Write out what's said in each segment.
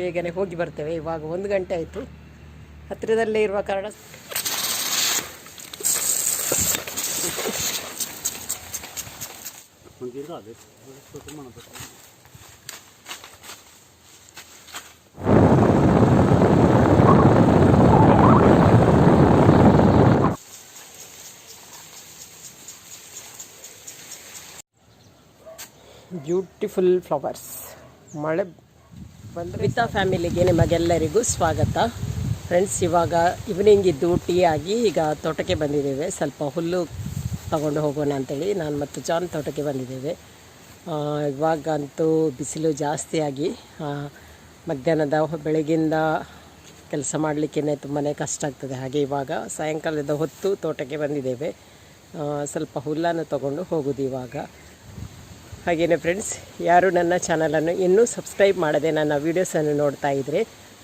ಬೇಗನೆ ಹೋಗಿ ಬರ್ತೇವೆ. ಇವಾಗ 1 ಗಂಟೆ ಆಯಿತು. ಹತ್ತಿರದಲ್ಲೇ ಇರುವ ಕಾರಣ ಬ್ಯೂಟಿಫುಲ್ ಫ್ಲವರ್ಸ್. ಮಳೆ ಬಂದರೆ ವಿತಾ ಫ್ಯಾಮಿಲಿಗೆ ನಿಮಗೆಲ್ಲರಿಗೂ ಸ್ವಾಗತ. ಫ್ರೆಂಡ್ಸ್, ಇವಾಗ ಈವ್ನಿಂಗ್ ಇದ್ದು ಟೀ ಆಗಿ ಈಗ ತೋಟಕ್ಕೆ ಬಂದಿದ್ದೇವೆ. ಸ್ವಲ್ಪ ಹುಲ್ಲು ತಗೊಂಡು ಹೋಗೋಣ ಅಂತೇಳಿ ನಾನು ಮತ್ತು ಜಾನ್ ತೋಟಕ್ಕೆ ಬಂದಿದ್ದೇವೆ. ಇವಾಗಂತೂ ಬಿಸಿಲು ಜಾಸ್ತಿಯಾಗಿ ಮಧ್ಯಾಹ್ನದ ಬೆಳಗಿಂದ ಕೆಲಸ ಮಾಡಲಿಕ್ಕೇ ತುಂಬಾ ಕಷ್ಟ ಆಗ್ತದೆ. ಹಾಗೆ ಇವಾಗ ಸಾಯಂಕಾಲದ ಹೊತ್ತು ತೋಟಕ್ಕೆ ಬಂದಿದ್ದೇವೆ. ಸ್ವಲ್ಪ ಹುಲ್ಲನ್ನು ತಗೊಂಡು ಹೋಗೋದು ಇವಾಗ. ಹಾಗೆಯೇ ಫ್ರೆಂಡ್ಸ್, ಯಾರು ನನ್ನ ಚಾನಲನ್ನು ಇನ್ನೂ ಸಬ್ಸ್ಕ್ರೈಬ್ ಮಾಡದೆ ನನ್ನ ವೀಡಿಯೋಸನ್ನು ನೋಡ್ತಾ ಇದ್ದರೆ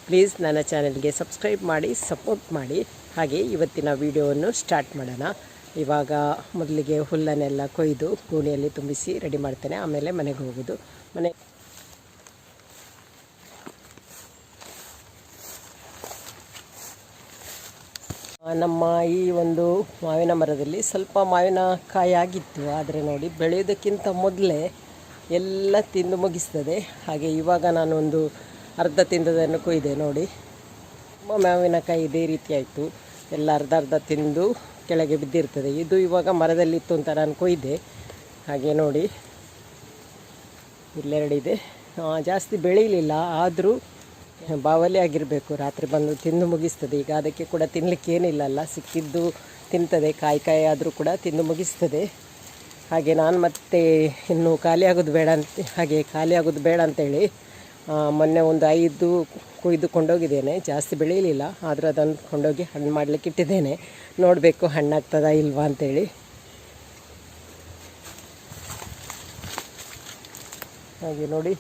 ಪ್ಲೀಸ್ ನನ್ನ ಚಾನಲ್ಗೆ ಸಬ್ಸ್ಕ್ರೈಬ್ ಮಾಡಿ, ಸಪೋರ್ಟ್ ಮಾಡಿ. ಹಾಗೆ ಇವತ್ತಿನ ವೀಡಿಯೋವನ್ನು ಸ್ಟಾರ್ಟ್ ಮಾಡೋಣ. ಇವಾಗ ಮೊದಲಿಗೆ ಹುಲ್ಲನ್ನೆಲ್ಲ ಕೊಯ್ದು ಗೋಣಿಯಲ್ಲಿ ತುಂಬಿಸಿ ರೆಡಿ ಮಾಡ್ತೇನೆ. ಆಮೇಲೆ ಮನೆಗೆ ಹೋಗೋದು. ನಮ್ಮ ಈ ಒಂದು ಮಾವಿನ ಮರದಲ್ಲಿ ಸ್ವಲ್ಪ ಮಾವಿನಕಾಯಿ ಆಗಿತ್ತು. ಆದರೆ ನೋಡಿ, ಬೆಳೆಯೋದಕ್ಕಿಂತ ಮೊದಲೇ ಎಲ್ಲ ತಿಂದು ಮುಗಿಸ್ತದೆ. ಹಾಗೆ ಇವಾಗ ನಾನೊಂದು ಅರ್ಧ ತಿಂದದನ್ನು ಕೊಯ್ದೆ. ನೋಡಿ, ಮಾವಿನಕಾಯಿ ಇದೇ ರೀತಿ ಆಯಿತು. ಎಲ್ಲ ಅರ್ಧ ತಿಂದು ಕೆಳಗೆ ಬಿದ್ದಿರ್ತದೆ. ಇದು ಇವಾಗ ಮರದಲ್ಲಿತ್ತು ಅಂತ ನಾನು ಕೊಯ್ದೆ. ಹಾಗೆ ನೋಡಿ, ಇಲ್ಲೆರಡಿದೆ. ಜಾಸ್ತಿ ಬೆಳೀಲಿಲ್ಲ, ಆದರೂ ಬಾವಲಿ ಆಗಿರಬೇಕು. ರಾತ್ರಿ ಬಂದು ತಿಂದು ಮುಗಿಸ್ತದೆ. ಈಗ ಅದಕ್ಕೆ ಕೂಡ ತಿನ್ನಲಿಕ್ಕೆ ಏನಿಲ್ಲಲ್ಲ, ಸಿಕ್ಕಿದ್ದು ತಿಂತದೆ. ಕಾಯಿ ಆದರೂ ಕೂಡ ತಿಂದು ಮುಗಿಸ್ತದೆ. ಹಾಗೆ ನಾನು ಮತ್ತೆ ಇನ್ನು ಖಾಲಿ ಆಗೋದು ಬೇಡ ಅಂತೇಳಿ ಮೊನ್ನೆ ಒಂದು 5 ಕೊಯ್ದು ಕೊಂಡೋಗಿದ್ದೇನೆ. ಜಾಸ್ತಿ ಬೆಳೆಯಲಿಲ್ಲ, ಆದರೂ ಅದನ್ನು ಕೊಂಡೋಗಿ ಹಣ್ಣು ಮಾಡಲಿಕ್ಕೆ ಇಟ್ಟಿದ್ದೇನೆ. ನೋಡಬೇಕು ಹಣ್ಣಾಗ್ತದಾ ಇಲ್ವಾ ಅಂತೇಳಿ. ಹಾಗೆ ನೋಡಿ,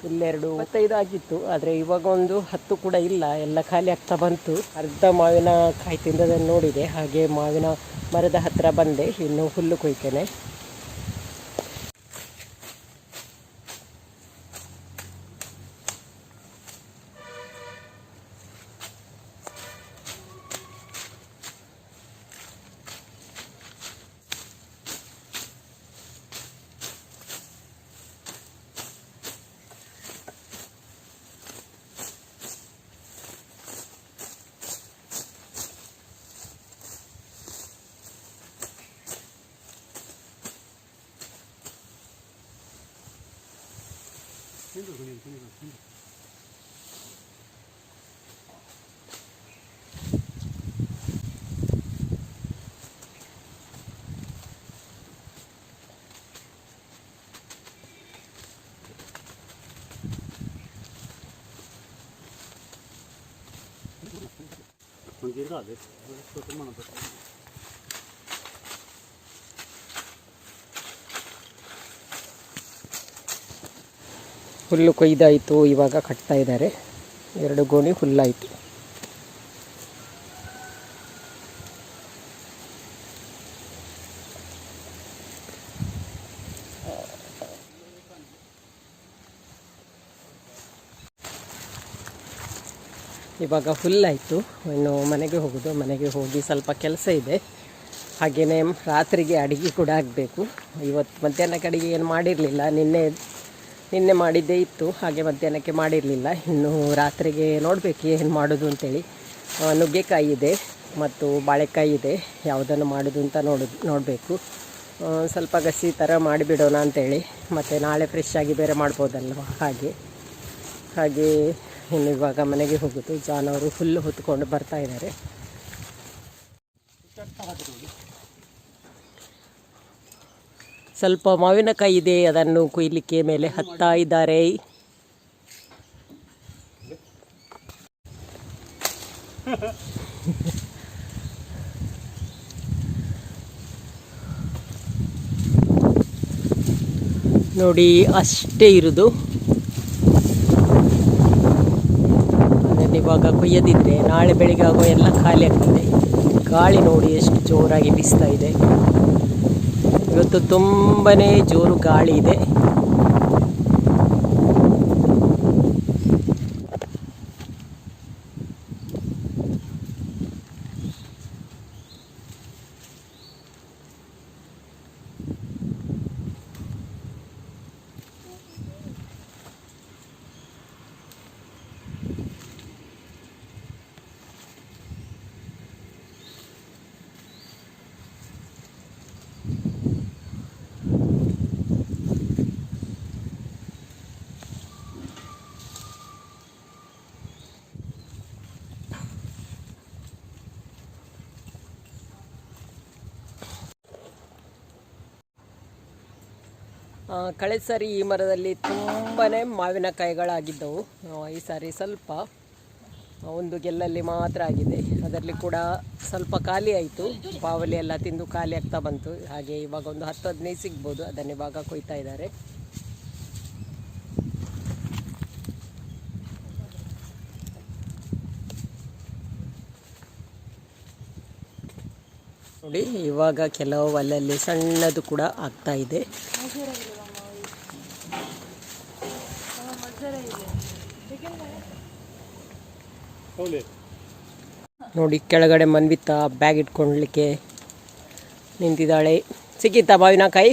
ಇಲ್ಲೆರಡು 25 ಆಗಿತ್ತು. ಆದರೆ ಇವಾಗ ಒಂದು 10 ಕೂಡ ಇಲ್ಲ, ಎಲ್ಲ ಖಾಲಿ ಆಗ್ತಾ ಬಂತು. ಅರ್ಧ ಮಾವಿನ ಕಾಯಿ ತಿಂದದನ್ನು ನೋಡಿದೆ. ಹಾಗೆ ಮಾವಿನ ಮರದ ಹತ್ತಿರ ಬಂದೆ. ಇನ್ನು ಹುಲ್ಲು ಕೊಯ್ತೇನೆ. ಹುಲ್ಲು ಕೊಯ್ದಾಯಿತು. ಇವಾಗ ಕಟ್ತಾ ಇದ್ದಾರೆ. 2 ಗೋಣಿ ಹುಲ್ಲಾಯಿತು. ಇವಾಗ ಹುಲ್ಲಾಯಿತು. ಇನ್ನು ಮನೆಗೆ ಹೋಗೋದು. ಮನೆಗೆ ಹೋಗಿ ಸ್ವಲ್ಪ ಕೆಲಸ ಇದೆ. ಹಾಗೆಯೇ ರಾತ್ರಿಗೆ ಅಡುಗೆ ಕೂಡ ಆಗಬೇಕು. ಇವತ್ತು ಮಧ್ಯಾಹ್ನಕ್ಕೆ ಅಡುಗೆ ಏನು ಮಾಡಿರಲಿಲ್ಲ. ನಿನ್ನೆ ಮಾಡಿದ್ದೇ ಇತ್ತು. ಹಾಗೆ ಮಧ್ಯಾಹ್ನಕ್ಕೆ ಮಾಡಿರಲಿಲ್ಲ. ಇನ್ನು ರಾತ್ರಿಗೆ ನೋಡಬೇಕು ಏನು ಮಾಡೋದು ಅಂತೇಳಿ. ನುಗ್ಗೆಕಾಯಿ ಇದೆ ಮತ್ತು ಬಾಳೆಕಾಯಿ ಇದೆ. ಯಾವುದನ್ನು ಮಾಡೋದು ಅಂತ ನೋಡಬೇಕು. ಸ್ವಲ್ಪ ಗಸಿ ಥರ ಮಾಡಿಬಿಡೋಣ ಅಂತೇಳಿ. ಮತ್ತು ನಾಳೆ ಫ್ರೆಶ್ ಆಗಿ ಬೇರೆ ಮಾಡ್ಬೋದಲ್ವ. ಹಾಗೆ ಇನ್ನು ಇವಾಗ ಮನೆಗೆ ಹೋಗೋದು. ಜಾನ್ ಅವರು ಫುಲ್ಲು ಹೊತ್ಕೊಂಡು ಬರ್ತಾ ಇದ್ದಾರೆ. ಸ್ವಲ್ಪ ಮಾವಿನಕಾಯಿ ಇದೆ, ಅದನ್ನು ಕೊಯ್ಲಿಕ್ಕೆ ಮೇಲೆ ಹತ್ತಾ ಇದ್ದಾರೆ. ನೋಡಿ, ಅಷ್ಟೇ ಇರೋದು. ಇವಾಗ ಕೊಯ್ಯದಿದ್ರೆ ನಾಳೆ ಬೆಳಿಗ್ಗೆ ಆಗೋ ಎಲ್ಲ ಖಾಲಿ ಆಗ್ತದೆ. ಗಾಳಿ ನೋಡಿ ಎಷ್ಟು ಜೋರಾಗಿ ಬೀಸ್ತಾ ಇದೆ. ಇವತ್ತು ತುಂಬನೇ ಜೋರು ಗಾಳಿ ಇದೆ. ಕಳೆದ ಸಾರಿ ಈ ಮರದಲ್ಲಿ ತುಂಬಾ ಮಾವಿನಕಾಯಿಗಳಾಗಿದ್ದವು. ಈ ಸಾರಿ ಸ್ವಲ್ಪ ಒಂದು ಗೆಲ್ಲಲ್ಲಿ ಮಾತ್ರ ಆಗಿದೆ. ಅದರಲ್ಲಿ ಕೂಡ ಸ್ವಲ್ಪ ಖಾಲಿ ಆಯಿತು, ಬಾವಲಿ ಎಲ್ಲ ತಿಂದು ಖಾಲಿ ಆಗ್ತಾ ಬಂತು. ಹಾಗೆ ಇವಾಗ ಒಂದು 10-15 ಸಿಗ್ಬೋದು. ಅದನ್ನು ಇವಾಗ ಕೊಯ್ತಾ ಇದ್ದಾರೆ. ನೋಡಿ, ಇವಾಗ ಕೆಲವು ಅಲ್ಲಲ್ಲಿ ಸಣ್ಣದು ಕೂಡ ಆಗ್ತಾ ಇದೆ. ನೋಡಿ, ಕೆಳಗಡೆ ಮನ್ವಿತಾ ಬ್ಯಾಗ್ ಇಟ್ಕೊಳ್ಲಿಕ್ಕೆ ನಿಂತಿದ್ದಾಳೆ. ಸಿಕ್ಕಿತ್ತಾ ಮಾವಿನಕಾಯಿ?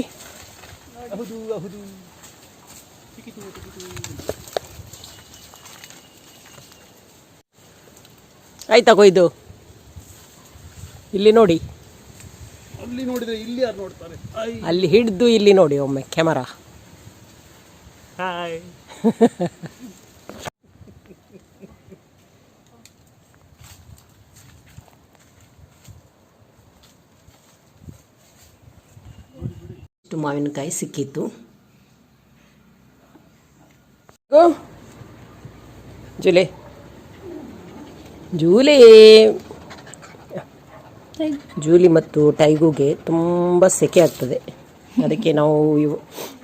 ಆಯ್ತಾ ಕೊಯ್ದು? ಇಲ್ಲಿ ನೋಡಿ, ಅಲ್ಲಿ ನೋಡಿದ್ರೆ ಇಲ್ಲಿ ಯಾರು ನೋಡ್ತಾರೆ? ಅಲ್ಲಿ ಹಿಡಿದು ಇಲ್ಲಿ ನೋಡಿ ಒಮ್ಮೆ ಕ್ಯಾಮರಾ. ಹಾಯ್. ಮಾವಿನಕಾಯಿ ಸಿಕ್ಕಿತ್ತು. ಜೂಲೆ ಜೂಲಿ ಜೂಲಿ ಮತ್ತು ಟೈಗುಗೆ ತುಂಬ ಸೆಕೆ ಆಗ್ತದೆ. ಅದಕ್ಕೆ ನಾವು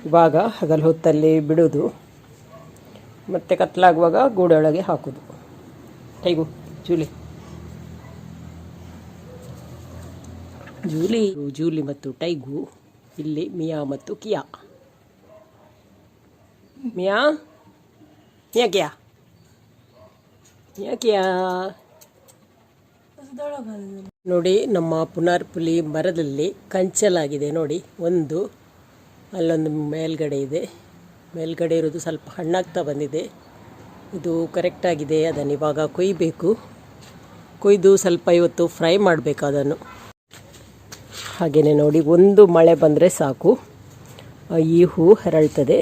ಇವಾಗ ಹಗಲು ಹೊತ್ತಲ್ಲಿ ಬಿಡೋದು, ಮತ್ತು ಕತ್ತಲಾಗುವಾಗ ಗೂಡೊಳಗೆ ಹಾಕೋದು. ಟೈಗು, ಜೂಲಿ ಜೂಲಿ ಜೂಲಿ ಮತ್ತು ಟೈಗು. ಇಲ್ಲಿ ಮಿಯಾ ಮತ್ತು ಕಿಯಾ. ಮಿಯಾ ಮಿಯಾ ಕಿಯಾ ಮಿಯಾ ಕಿಯಾ. ನೋಡಿ, ನಮ್ಮ ಪುನಾರ್ಪುಲಿ ಮರದಲ್ಲಿ ಕಂಚಲಾಗಿದೆ ನೋಡಿ. ಒಂದು ಅಲ್ಲೊಂದು ಮೇಲ್ಗಡೆ ಇದೆ. ಮೇಲ್ಗಡೆ ಇರೋದು ಸ್ವಲ್ಪ ಹಣ್ಣಾಗ್ತಾ ಬಂದಿದೆ. ಇದು ಕರೆಕ್ಟಾಗಿದೆ. ಅದನ್ನು ಇವಾಗ ಕೊಯ್ಯಬೇಕು. ಕೊಯ್ದು ಸ್ವಲ್ಪ ಇವತ್ತು ಫ್ರೈ ಮಾಡಬೇಕು ಅದನ್ನು. ಹಾಗೆಯೇ ನೋಡಿ, ಒಂದು ಮಳೆ ಬಂದರೆ ಸಾಕು, ಈ ಹೂ ಹರಳ್ತದೆ.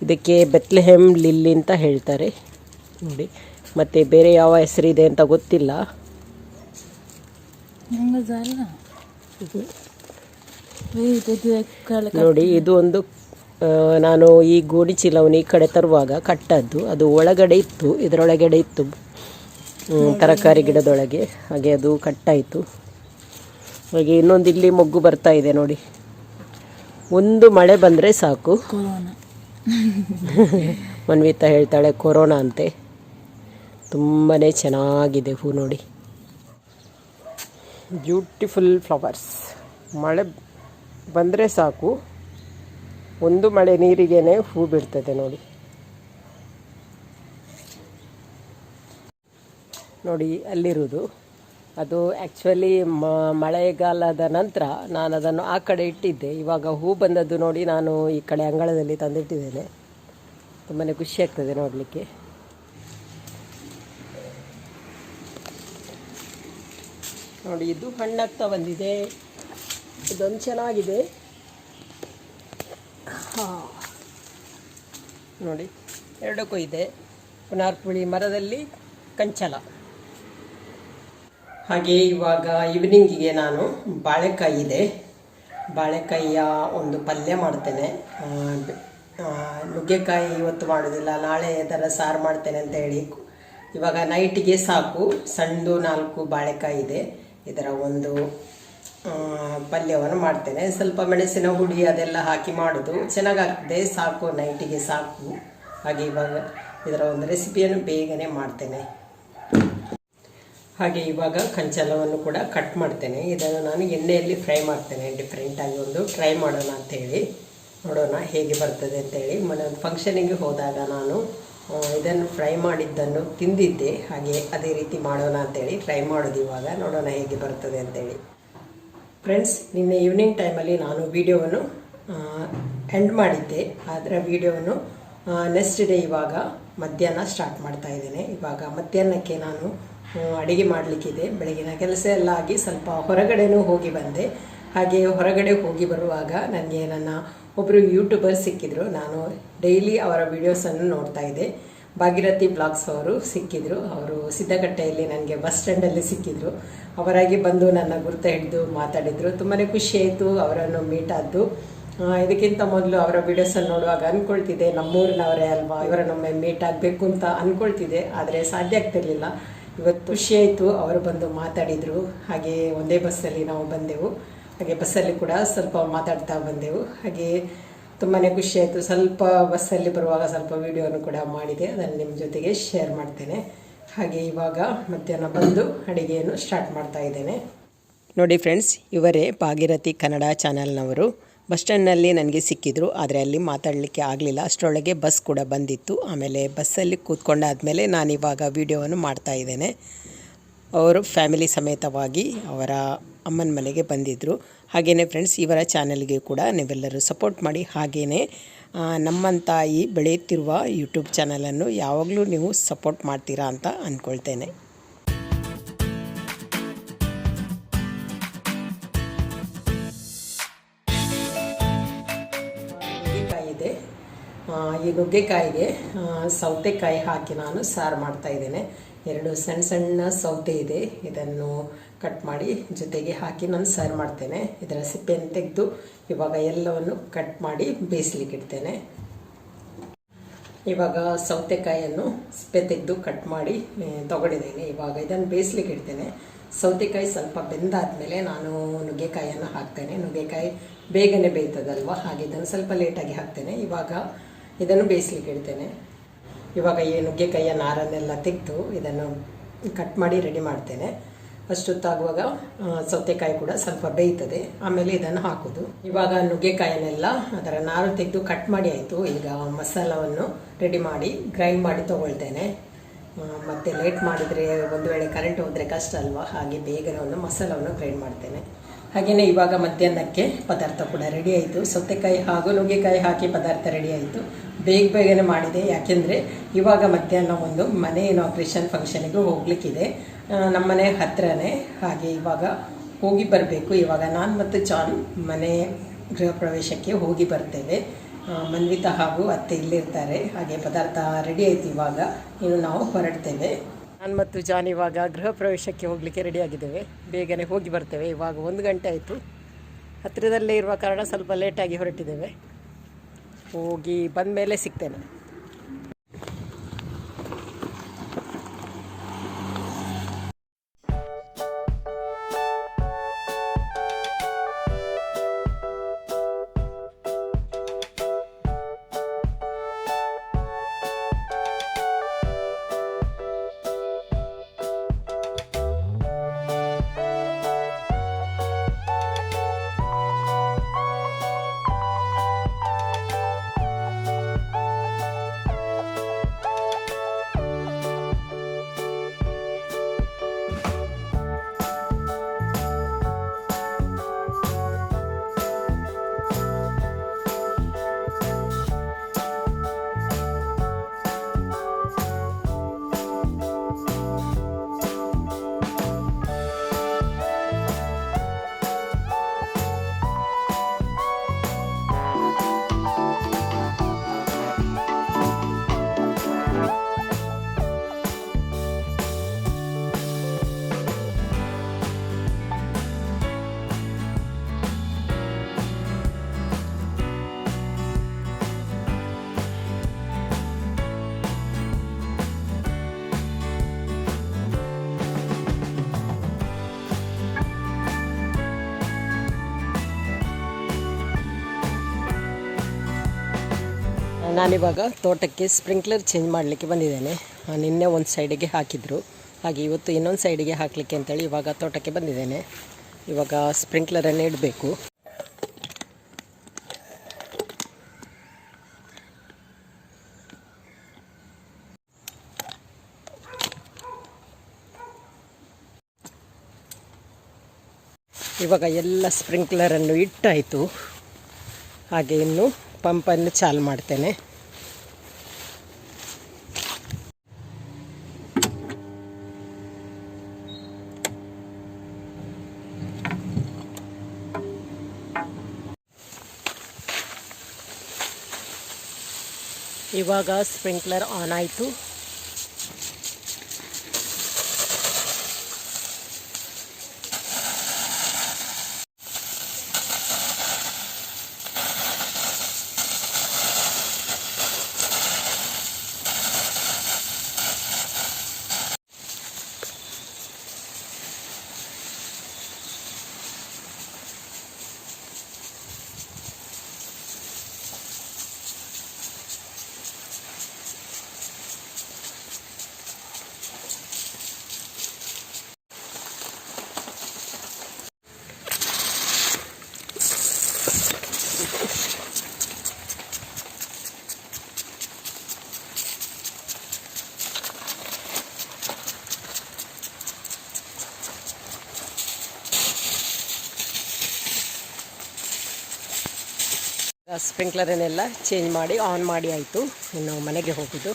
ಇದಕ್ಕೆ ಬೆತ್ಲೆಹೆಮ್ ಲಿಲ್ಲಿ ಅಂತ ಹೇಳ್ತಾರೆ ನೋಡಿ. ಮತ್ತು ಬೇರೆ ಯಾವ ಹೆಸರಿದೆ ಅಂತ ಗೊತ್ತಿಲ್ಲ. ನೋಡಿ, ಇದು ಒಂದು ನಾನು ಈ ಗೋಣಿ ಚೀಲವನ್ನು ಈ ಕಡೆ ತರುವಾಗ ಕಟ್ಟದ್ದು. ಅದು ಒಳಗಡೆ ಇತ್ತು, ಇದರೊಳಗಡೆ ಇತ್ತು ತರಕಾರಿ ಗಿಡದೊಳಗೆ. ಹಾಗೆ ಅದು ಕಟ್ಟಾಯಿತು. ಹಾಗೆ ಇನ್ನೊಂದು ಇಲ್ಲಿ ಮೊಗ್ಗು ಬರ್ತಾ ಇದೆ ನೋಡಿ. ಒಂದು ಮಳೆ ಬಂದರೆ ಸಾಕು. ಮನ್ವಿತಾ ಹೇಳ್ತಾಳೆ ಕೊರೋನಾ ಅಂತೆ. ತುಂಬಾ ಚೆನ್ನಾಗಿದೆ ಹೂ ನೋಡಿ. Beautiful flowers. ಮಳೆ ಬಂದರೆ ಸಾಕು, ಒಂದು ಮಳೆ ನೀರಿಗೇನೆ ಹೂ ಬಿಡ್ತದೆ ನೋಡಿ. ನೋಡಿ, ಅಲ್ಲಿರುವುದು ಅದು ಆ್ಯಕ್ಚುಲಿ ಮಳೆಗಾಲದ ನಂತರ ನಾನು ಅದನ್ನು ಆ ಕಡೆ ಇಟ್ಟಿದ್ದೆ. ಇವಾಗ ಹೂ ಬಂದದ್ದು ನೋಡಿ ನಾನು ಈ ಕಡೆ ಅಂಗಳದಲ್ಲಿ ತಂದಿಟ್ಟಿದ್ದೇನೆ. ತುಂಬಾ ಖುಷಿ ಆಗ್ತದೆ ನೋಡಲಿಕ್ಕೆ. ನೋಡಿ, ಇದು ಹಣ್ಣಾಗ್ತಾ ಬಂದಿದೆ. ಇದೊಂದು ಚೆನ್ನಾಗಿದೆ. ನೋಡಿ, ಎರಡಕ್ಕೂ ಇದೆ. ಪುನಾರ್ಪುಳಿ ಮರದಲ್ಲಿ ಕಂಚಲ. ಹಾಗೆ ಇವಾಗ ಈವ್ನಿಂಗಿಗೆ ನಾನು ಬಾಳೆಕಾಯಿ ಇದೆ, ಬಾಳೆಕಾಯಿಯ ಒಂದು ಪಲ್ಯ ಮಾಡ್ತೇನೆ. ನುಗ್ಗೆಕಾಯಿ ಇವತ್ತು ಮಾಡೋದಿಲ್ಲ, ನಾಳೆ ಅದರ ಸಾರು ಮಾಡ್ತೇನೆ ಅಂತ ಹೇಳಿ ಇವಾಗ ನೈಟಿಗೆ ಸಾಕು. ಸಣ್ಣದು 4 ಬಾಳೆಕಾಯಿ ಇದೆ. ಇದರ ಒಂದು ಪಲ್ಯವನ್ನು ಮಾಡ್ತೇನೆ. ಸ್ವಲ್ಪ ಮೆಣಸಿನ ಹುಡಿ ಅದೆಲ್ಲ ಹಾಕಿ ಮಾಡೋದು ಚೆನ್ನಾಗಾಗ್ತದೆ. ಸಾಕು, ನೈಟಿಗೆ ಸಾಕು. ಹಾಗೆ ಇವಾಗ ಇದರ ಒಂದು ರೆಸಿಪಿಯನ್ನು ಬೇಗನೆ ಮಾಡ್ತೇನೆ. ಹಾಗೆ ಇವಾಗ ಕಂಚಲವನ್ನು ಕೂಡ ಕಟ್ ಮಾಡ್ತೇನೆ. ಇದನ್ನು ನಾನು ಎಣ್ಣೆಯಲ್ಲಿ ಫ್ರೈ ಮಾಡ್ತೇನೆ. ಡಿಫ್ರೆಂಟಾಗಿ ಒಂದು ಟ್ರೈ ಮಾಡೋಣ ಅಂಥೇಳಿ, ನೋಡೋಣ ಹೇಗೆ ಬರ್ತದೆ ಅಂತೇಳಿ. ಮೊನ್ನೆ ಒಂದು ಫಂಕ್ಷನಿಗೆ ಹೋದಾಗ ನಾನು ಇದನ್ನು ಫ್ರೈ ಮಾಡಿದ್ದನ್ನು ತಿಂದಿದ್ದೆ. ಹಾಗೆ ಅದೇ ರೀತಿ ಮಾಡೋಣ ಅಂತೇಳಿ ಟ್ರೈ ಮಾಡೋದು. ಇವಾಗ ನೋಡೋಣ ಹೇಗೆ ಬರ್ತದೆ ಅಂತೇಳಿ. ಫ್ರೆಂಡ್ಸ್, ನಿನ್ನೆ ಈವ್ನಿಂಗ್ ಟೈಮಲ್ಲಿ ನಾನು ವಿಡಿಯೋವನ್ನು ಎಂಡ್ ಮಾಡಿದ್ದೆ. ಅದರ ವಿಡಿಯೋವನ್ನು ನೆಕ್ಸ್ಟ್ ಡೇ ಇವಾಗ ಮಧ್ಯಾಹ್ನ ಸ್ಟಾರ್ಟ್ ಮಾಡ್ತಾ ಇದ್ದೇನೆ. ಇವಾಗ ಮಧ್ಯಾಹ್ನಕ್ಕೆ ನಾನು ಅಡುಗೆ ಮಾಡಲಿಕ್ಕಿದೆ. ಬೆಳಗಿನ ಕೆಲಸ ಎಲ್ಲ ಆಗಿ ಸ್ವಲ್ಪ ಹೊರಗಡೆನೂ ಹೋಗಿ ಬಂದೆ. ಹಾಗೆ ಹೊರಗಡೆ ಹೋಗಿ ಬರುವಾಗ ನನಗೆ ನನ್ನ ಒಬ್ಬರು ಯೂಟ್ಯೂಬರ್ ಸಿಕ್ಕಿದ್ರು. ನಾನು ಡೈಲಿ ಅವರ ವಿಡಿಯೋಸನ್ನು ನೋಡ್ತಾ ಇದ್ದೆ. ಭಾಗೀರಥಿ ಬ್ಲಾಗ್ಸ್ ಅವರು ಸಿಕ್ಕಿದ್ರು. ಅವರು ಸಿದ್ದಕಟ್ಟೆಯಲ್ಲಿ ನನಗೆ ಬಸ್ ಸ್ಟ್ಯಾಂಡಲ್ಲಿ ಸಿಕ್ಕಿದ್ರು. ಅವರಾಗಿ ಬಂದು ನನ್ನ ಗುರುತ ಹಿಡಿದು ಮಾತಾಡಿದರು. ತುಂಬಾ ಖುಷಿ ಆಯಿತು ಅವರನ್ನು ಮೀಟ್ ಆದ್ದು. ಇದಕ್ಕಿಂತ ಮೊದಲು ಅವರ ವಿಡಿಯೋಸನ್ನು ನೋಡುವಾಗ ಅಂದ್ಕೊಳ್ತಿದ್ದೆ ನಮ್ಮೂರಿನವರೇ ಅಲ್ವಾ, ಇವರನ್ನೊಮ್ಮೆ ಮೀಟ್ ಆಗಬೇಕು ಅಂತ ಅಂದ್ಕೊಳ್ತಿದ್ದೆ. ಆದರೆ ಸಾಧ್ಯ ಆಗ್ತಿರ್ಲಿಲ್ಲ. ಇವತ್ತು ಖುಷಿ ಆಯಿತು, ಅವರು ಬಂದು ಮಾತಾಡಿದರು. ಹಾಗೆ ಒಂದೇ ಬಸ್ಸಲ್ಲಿ ನಾವು ಬಂದೆವು. ಹಾಗೆ ಬಸ್ಸಲ್ಲಿ ಕೂಡ ಸ್ವಲ್ಪ ಮಾತಾಡ್ತಾ ಬಂದೆವು. ಹಾಗೆ ತುಂಬಾ ಖುಷಿ ಆಯಿತು. ಸ್ವಲ್ಪ ಬಸ್ಸಲ್ಲಿ ಬರುವಾಗ ಸ್ವಲ್ಪ ವಿಡಿಯೋನು ಕೂಡ ಮಾಡಿದೆ, ಅದನ್ನು ನಿಮ್ಮ ಜೊತೆಗೆ ಶೇರ್ ಮಾಡ್ತೇನೆ. ಹಾಗೆ ಇವಾಗ ಮಧ್ಯಾಹ್ನ ಬಂದು ಅಡುಗೆಯನ್ನು ಸ್ಟಾರ್ಟ್ ಮಾಡ್ತಾ ಇದ್ದೇನೆ. ನೋಡಿ ಫ್ರೆಂಡ್ಸ್, ಇವರೇ ಭಾಗೀರಥಿ ಕನ್ನಡ ಚಾನಲ್ನವರು. ಬಸ್ ಸ್ಟ್ಯಾಂಡ್ನಲ್ಲಿ ನನಗೆ ಸಿಕ್ಕಿದ್ರು, ಆದರೆ ಅಲ್ಲಿ ಮಾತಾಡಲಿಕ್ಕೆ ಆಗಲಿಲ್ಲ. ಅಷ್ಟರೊಳಗೆ ಬಸ್ ಕೂಡ ಬಂದಿತ್ತು. ಆಮೇಲೆ ಬಸ್ಸಲ್ಲಿ ಕೂತ್ಕೊಂಡಾದಮೇಲೆ ನಾನಿವಾಗ ವಿಡಿಯೋವನ್ನು ಮಾಡ್ತಾ ಇದ್ದೇನೆ. ಅವರು ಫ್ಯಾಮಿಲಿ ಸಮೇತವಾಗಿ ಅವರ ಅಮ್ಮನ ಮನೆಗೆ ಬಂದಿದ್ದರು. ಹಾಗೆಯೇ ಫ್ರೆಂಡ್ಸ್, ಇವರ ಚಾನಲ್ಗೆ ಕೂಡ ನೀವೆಲ್ಲರೂ ಸಪೋರ್ಟ್ ಮಾಡಿ. ಹಾಗೆಯೇ ನಮ್ಮಂಥ ಈ ಬೆಳೆಯುತ್ತಿರುವ ಯೂಟ್ಯೂಬ್ ಚಾನಲನ್ನು ಯಾವಾಗಲೂ ನೀವು ಸಪೋರ್ಟ್ ಮಾಡ್ತೀರಾ ಅಂತ ಅಂದ್ಕೊಳ್ತೇನೆ. ಈ ನುಗ್ಗೆಕಾಯಿಗೆ ಸೌತೆಕಾಯಿ ಹಾಕಿ ನಾನು ಸಾರು ಮಾಡ್ತಾ ಇದ್ದೇನೆ. 2 ಸಣ್ಣ ಸಣ್ಣ ಸೌತೆ ಇದೆ, ಇದನ್ನು ಕಟ್ ಮಾಡಿ ಜೊತೆಗೆ ಹಾಕಿ ನಾನು ಸಾರು ಮಾಡ್ತೇನೆ. ಇದರ ಸಿಪ್ಪೆಯನ್ನು ತೆಗೆದು ಇವಾಗ ಎಲ್ಲವನ್ನು ಕಟ್ ಮಾಡಿ ಬೇಯಿಸ್ಲಿಕ್ಕೆ ಇಡ್ತೇನೆ. ಇವಾಗ ಸೌತೆಕಾಯಿಯನ್ನು ಸಿಪ್ಪೆ ತೆಗೆದು ಕಟ್ ಮಾಡಿ ತಗೊಂಡಿದ್ದೇನೆ. ಇವಾಗ ಇದನ್ನು ಬೇಯಿಸ್ಲಿಕ್ಕೆ ಇಡ್ತೇನೆ. ಸೌತೆಕಾಯಿ ಸ್ವಲ್ಪ ಬೆಂದಾದ್ಮೇಲೆ ನಾನು ನುಗ್ಗೆಕಾಯಿಯನ್ನು ಹಾಕ್ತೇನೆ. ನುಗ್ಗೆಕಾಯಿ ಬೇಗನೆ ಬೇಯ್ತದಲ್ವ, ಹಾಗೆ ಇದನ್ನು ಸ್ವಲ್ಪ ಲೇಟಾಗಿ ಹಾಕ್ತೇನೆ. ಇವಾಗ ಇದನ್ನು ಬೇಯಿಸ್ಲಿಕ್ಕೆ ಇಡ್ತೇನೆ. ಇವಾಗ ಈ ನುಗ್ಗೆಕಾಯಿಯ ನಾರನ್ನೆಲ್ಲ ತೆಗೆದು ಇದನ್ನು ಕಟ್ ಮಾಡಿ ರೆಡಿ ಮಾಡ್ತೇನೆ. ಅಷ್ಟೊತ್ತಾಗುವಾಗ ಸೌತೆಕಾಯಿ ಕೂಡ ಸ್ವಲ್ಪ ಬೇಯ್ತದೆ, ಆಮೇಲೆ ಇದನ್ನು ಹಾಕೋದು. ಇವಾಗ ನುಗ್ಗೆಕಾಯಿನೆಲ್ಲ ಅದರ ನಾರು ತೆಗೆದು ಕಟ್ ಮಾಡಿ ಆಯಿತು. ಈಗ ಮಸಾಲವನ್ನು ರೆಡಿ ಮಾಡಿ ಗ್ರೈಂಡ್ ಮಾಡಿ ತೊಗೊಳ್ತೇನೆ. ಮತ್ತು ಲೇಟ್ ಮಾಡಿದರೆ ಒಂದು ವೇಳೆ ಕರೆಂಟ್ ಹೋದರೆ ಕಷ್ಟ ಅಲ್ವಾ, ಹಾಗೆ ಬೇಗನೆ ಒಂದು ಮಸಾಲವನ್ನು ಗ್ರೈಂಡ್ ಮಾಡ್ತೇನೆ. ಹಾಗೆಯೇ ಇವಾಗ ಮಧ್ಯಾಹ್ನಕ್ಕೆ ಪದಾರ್ಥ ಕೂಡ ರೆಡಿ ಆಯಿತು. ಸೌತೆಕಾಯಿ ಹಾಗೂ ನುಗ್ಗೆಕಾಯಿ ಹಾಕಿ ಪದಾರ್ಥ ರೆಡಿ ಆಯಿತು. ಬೇಗನೆ ಮಾಡಿದೆ, ಯಾಕೆಂದರೆ ಇವಾಗ ಮಧ್ಯಾಹ್ನ ಒಂದು ಮನೆ ಇನಾಗ್ರೇಷನ್ ಫಂಕ್ಷನಿಗೆ ಹೋಗಲಿಕ್ಕಿದೆ. ನಮ್ಮನೆ ಹತ್ತಿರನೇ, ಹಾಗೆ ಇವಾಗ ಹೋಗಿ ಬರಬೇಕು. ಇವಾಗ ನಾನು ಮತ್ತು ಜಾನ್ ಮನೆ ಗೃಹ ಪ್ರವೇಶಕ್ಕೆ ಹೋಗಿ ಬರ್ತೇವೆ. ಮನ್ವಿತಾ ಹಾಗೂ ಅತ್ತೆ ಇಲ್ಲಿರ್ತಾರೆ. ಹಾಗೆ ಪದಾರ್ಥ ರೆಡಿ ಆಯಿತು. ಇವಾಗ ಇನ್ನು ನಾವು ಹೊರಡ್ತೇವೆ. ನಾನು ಮತ್ತು ಜಾನ್ ಇವಾಗ ಗೃಹ ಪ್ರವೇಶಕ್ಕೆ ಹೋಗಲಿಕ್ಕೆ ರೆಡಿಯಾಗಿದ್ದೇವೆ. ಬೇಗನೆ ಹೋಗಿ ಬರ್ತೇವೆ. ಇವಾಗ 1 ಗಂಟೆ ಆಯಿತು. ಹತ್ತಿರದಲ್ಲೇ ಇರುವ ಕಾರಣ ಸ್ವಲ್ಪ ಲೇಟಾಗಿ ಹೊರಟಿದ್ದೇವೆ. ಹೋಗಿ ಬಂದ ಮೇಲೆ ಸಿಗ್ತೇನೆ. ನಾನಿವಾಗ ತೋಟಕ್ಕೆ ಸ್ಪ್ರಿಂಕ್ಲರ್ ಚೇಂಜ್ ಮಾಡಲಿಕ್ಕೆ ಬಂದಿದ್ದೇನೆ. ನಿನ್ನೆ ಒಂದು ಸೈಡಿಗೆ ಹಾಕಿದ್ರು, ಹಾಗೆ ಇವತ್ತು ಇನ್ನೊಂದು ಸೈಡಿಗೆ ಹಾಕಲಿಕ್ಕೆ ಅಂತೇಳಿ ಇವಾಗ ತೋಟಕ್ಕೆ ಬಂದಿದ್ದೇನೆ. ಇವಾಗ ಸ್ಪ್ರಿಂಕ್ಲರನ್ನು ಇಡಬೇಕು. ಇವಾಗ ಎಲ್ಲ ಸ್ಪ್ರಿಂಕ್ಲರನ್ನು ಇಟ್ಟಾಯಿತು. ಹಾಗೆ ಇನ್ನು ಪಂಪನ್ನು ಚಾಲು ಮಾಡ್ತೇನೆ. ಇವಾಗ ಸ್ಪ್ರಿಂಕ್ಲರ್ ಆನ್ ಆಯಿತು. ಸ್ಪ್ರಿಂಕ್ಲರನ್ನೆಲ್ಲ ಚೇಂಜ್ ಮಾಡಿ ಆನ್ ಮಾಡಿ ಆಯಿತು, ಇನ್ನು ಮನೆಗೆ ಹೋಗೋದು.